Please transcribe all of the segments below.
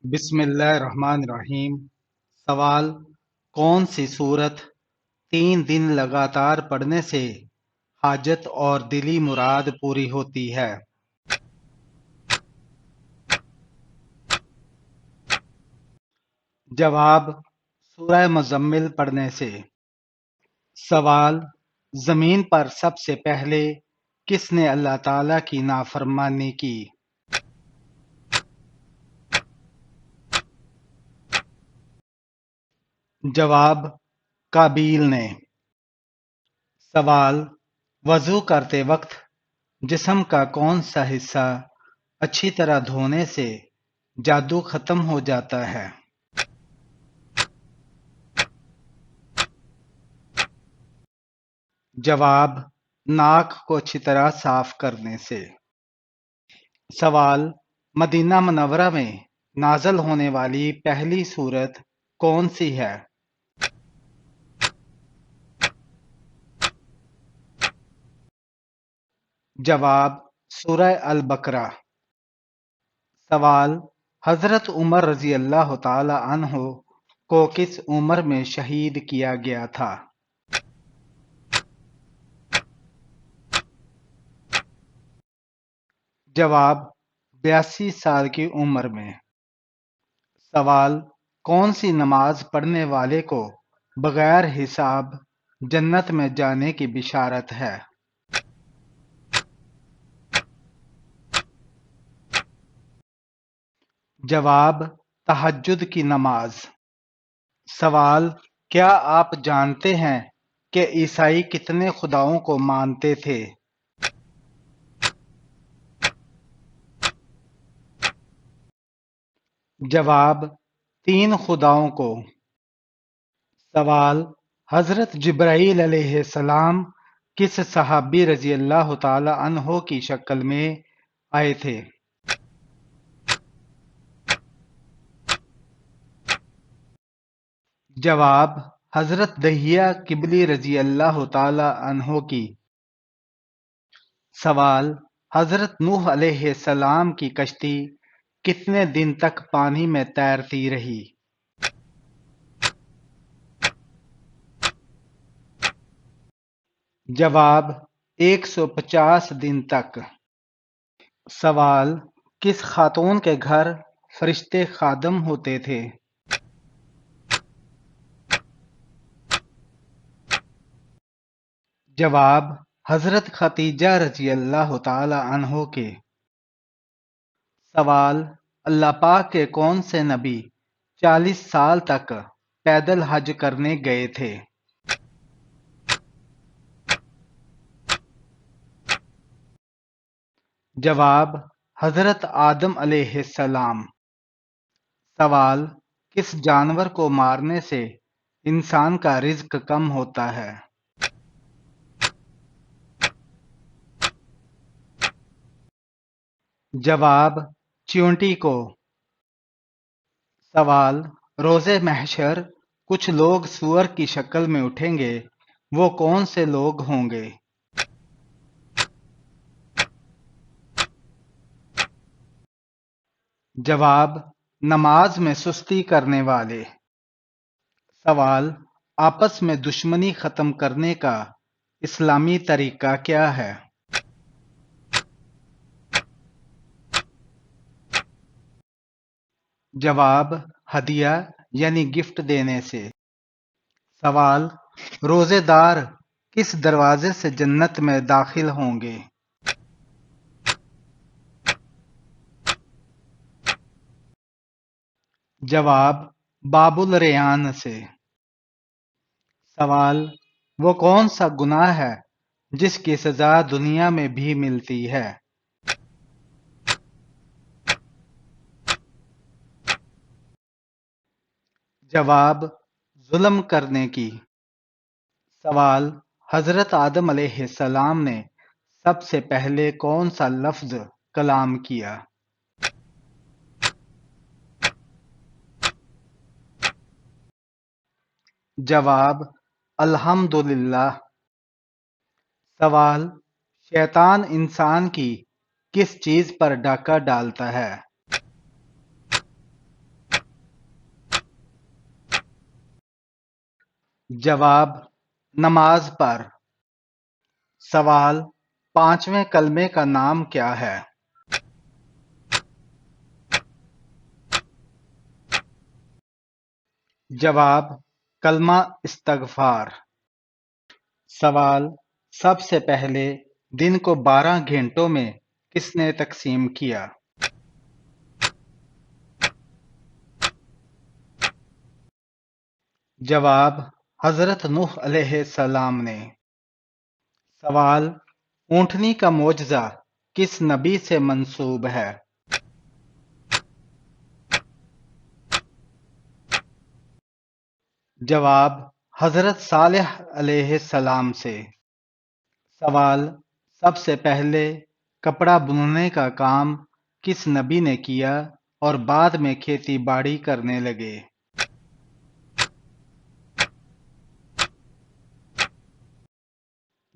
بسم اللہ الرحمن الرحیم۔ سوال: کون سی سورت 3 دن لگاتار پڑھنے سے حاجت اور دلی مراد پوری ہوتی ہے؟ جواب: سورہ مزمل پڑھنے سے۔ سوال: زمین پر سب سے پہلے کس نے اللہ تعالی کی نافرمانی کی؟ جواب: قابیل نے۔ سوال: وضو کرتے وقت جسم کا کون سا حصہ اچھی طرح دھونے سے جادو ختم ہو جاتا ہے؟ جواب: ناک کو اچھی طرح صاف کرنے سے۔ سوال: مدینہ منورہ میں نازل ہونے والی پہلی سورت کون سی ہے؟ جواب: سورہ البقرہ۔ سوال: حضرت عمر رضی اللہ تعالی عنہ کو کس عمر میں شہید کیا گیا تھا؟ جواب: 82 سال کی عمر میں۔ سوال: کون سی نماز پڑھنے والے کو بغیر حساب جنت میں جانے کی بشارت ہے؟ جواب: تہجد کی نماز۔ سوال: کیا آپ جانتے ہیں کہ عیسائی کتنے خداؤں کو مانتے تھے؟ جواب: 3 خداؤں کو۔ سوال: حضرت جبرائیل علیہ السلام کس صحابی رضی اللہ تعالی عنہ کی شکل میں آئے تھے؟ جواب: حضرت دحیہ قبلی رضی اللہ تعالی عنہ کی۔ سوال: حضرت نوح علیہ السلام کی کشتی کتنے دن تک پانی میں تیرتی رہی؟ جواب: 150 دن تک۔ سوال: کس خاتون کے گھر فرشتے خادم ہوتے تھے؟ جواب: حضرت خدیجہ رضی اللہ تعالی عنہ کے۔ سوال: اللہ پاک کے کون سے نبی 40 سال تک پیدل حج کرنے گئے تھے؟ جواب: حضرت آدم علیہ السلام۔ سوال: کس جانور کو مارنے سے انسان کا رزق کم ہوتا ہے؟ جواب: چیونٹی کو۔ سوال: روز محشر کچھ لوگ سور کی شکل میں اٹھیں گے، وہ کون سے لوگ ہوں گے؟ جواب: نماز میں سستی کرنے والے۔ سوال: آپس میں دشمنی ختم کرنے کا اسلامی طریقہ کیا ہے؟ جواب: ہدیہ یعنی گفٹ دینے سے۔ سوال: روزے دار کس دروازے سے جنت میں داخل ہوں گے؟ جواب: باب الریان سے۔ سوال: وہ کون سا گناہ ہے جس کی سزا دنیا میں بھی ملتی ہے؟ جواب: ظلم کرنے کی۔ سوال: حضرت آدم علیہ السلام نے سب سے پہلے کون سا لفظ کلام کیا؟ جواب: الحمدللہ۔ سوال: شیطان انسان کی کس چیز پر ڈاکہ ڈالتا ہے؟ جواب: نماز پر۔ سوال: پانچویں کلمے کا نام کیا ہے؟ جواب: کلمہ استغفار۔ سوال: سب سے پہلے دن کو 12 گھنٹوں میں کس نے تقسیم کیا؟ جواب: حضرت نوح علیہ السلام نے۔ سوال: اونٹنی کا معجزہ کس نبی سے منسوب ہے؟ جواب: حضرت صالح علیہ السلام سے۔ سوال: سب سے پہلے کپڑا بننے کا کام کس نبی نے کیا اور بعد میں کھیتی باڑی کرنے لگے؟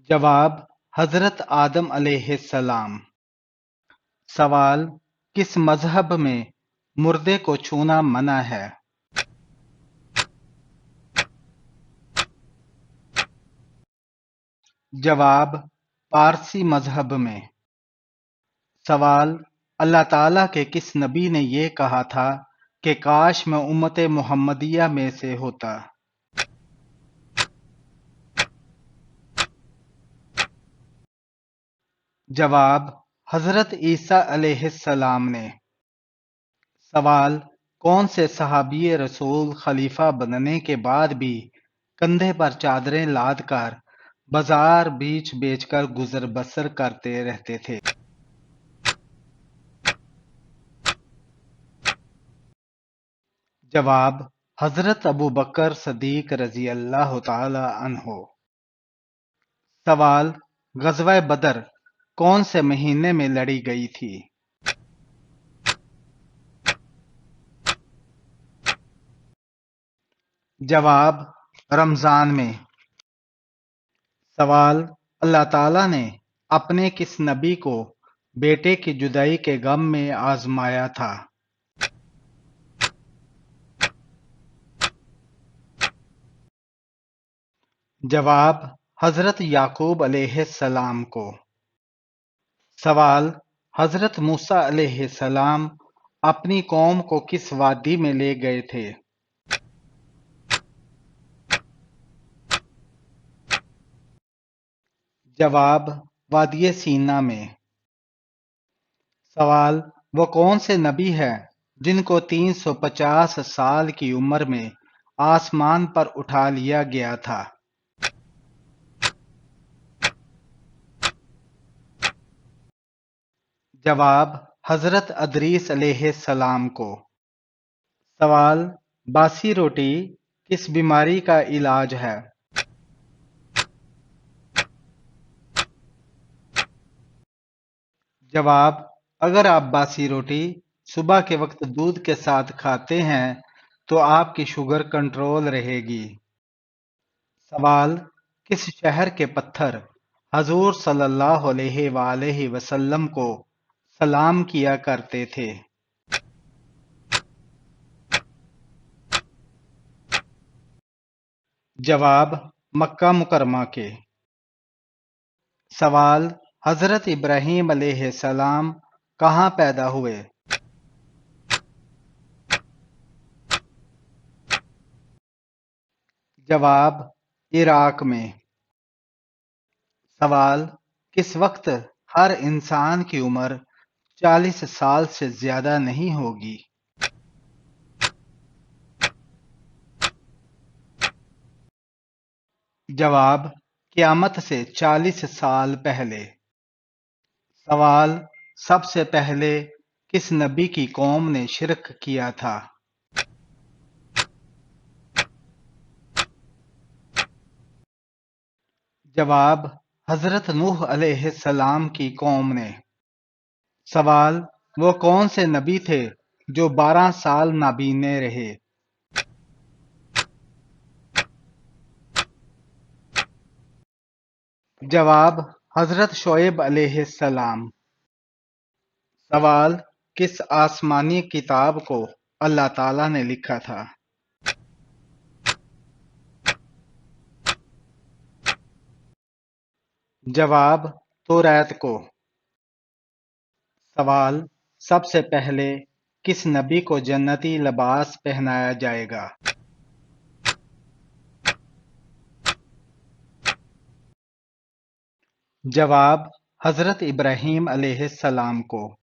جواب: حضرت آدم علیہ السلام۔ سوال: کس مذہب میں مردے کو چھونا منع ہے؟ جواب: پارسی مذہب میں۔ سوال: اللہ تعالیٰ کے کس نبی نے یہ کہا تھا کہ کاش میں امت محمدیہ میں سے ہوتا؟ جواب: حضرت عیسیٰ علیہ السلام نے۔ سوال: کون سے صحابی رسول خلیفہ بننے کے بعد بھی کندھے پر چادریں لاد کر بازار بیچ کر گزر بسر کرتے رہتے تھے؟ جواب: حضرت ابوبکر صدیق رضی اللہ تعالی عنہ۔ سوال: غزوہ بدر کون سے مہینے میں لڑی گئی تھی؟ جواب: رمضان میں۔ سوال: اللہ تعالیٰ نے اپنے کس نبی کو بیٹے کی جدائی کے غم میں آزمایا تھا؟ جواب: حضرت یعقوب علیہ السلام کو۔ سوال: حضرت موسیٰ علیہ السلام اپنی قوم کو کس وادی میں لے گئے تھے؟ جواب: وادی سینا میں۔ سوال: وہ کون سے نبی ہیں جن کو 350 سال کی عمر میں آسمان پر اٹھا لیا گیا تھا؟ جواب: حضرت ادریس علیہ السلام کو۔ سوال: باسی روٹی کس بیماری کا علاج ہے؟ جواب: اگر آپ باسی روٹی صبح کے وقت دودھ کے ساتھ کھاتے ہیں تو آپ کی شوگر کنٹرول رہے گی۔ سوال: کس شہر کے پتھر حضور صلی اللہ علیہ وآلہ وسلم کو سلام کیا کرتے تھے؟ جواب: مکہ مکرمہ کے۔ سوال: حضرت ابراہیم علیہ السلام کہاں پیدا ہوئے؟ جواب: عراق میں۔ سوال: کس وقت ہر انسان کی عمر 40 سال سے زیادہ نہیں ہوگی؟ جواب: قیامت سے 40 سال پہلے۔ سوال: سب سے پہلے کس نبی کی قوم نے شرک کیا تھا؟ جواب: حضرت نوح علیہ السلام کی قوم نے۔ سوال: وہ کون سے نبی تھے جو 12 سال نابینے رہے؟ جواب: حضرت شعیب علیہ السلام۔ سوال: کس آسمانی کتاب کو اللہ تعالیٰ نے لکھا تھا؟ جواب: توریت کو۔ سوال: سب سے پہلے کس نبی کو جنتی لباس پہنایا جائے گا؟ جواب: حضرت ابراہیم علیہ السلام کو۔